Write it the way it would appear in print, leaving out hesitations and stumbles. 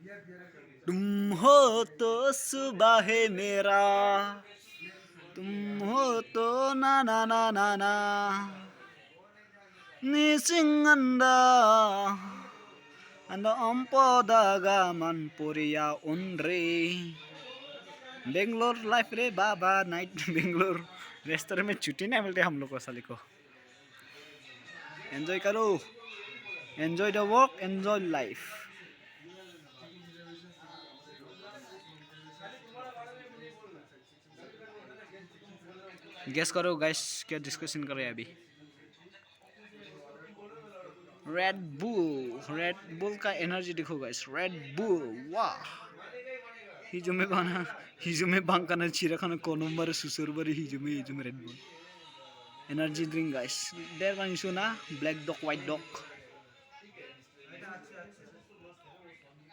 तुम हो तो सुबह है मेरा, तुम हो तो na na na na na nisinganda anda ampodaga man puria unre Bangalore life रे बाबा नाइट बेंगलोर रेस्टोरेंट में छुट्टी नहीं मिलती हम लोग को साली को एंजॉय करो enjoy the work enjoy life guess करो गाइस क्या डिस्कशन करें अभी रेड बुल का एनर्जी देखो गाइस रेड बुल वाह हिजुमे बांकाना चिराखाना कोनम्बर सुसुरबारी हिजुमे Red Bull energy drink guys देर बांसुना ब्लैक डॉग व्हाइट डॉग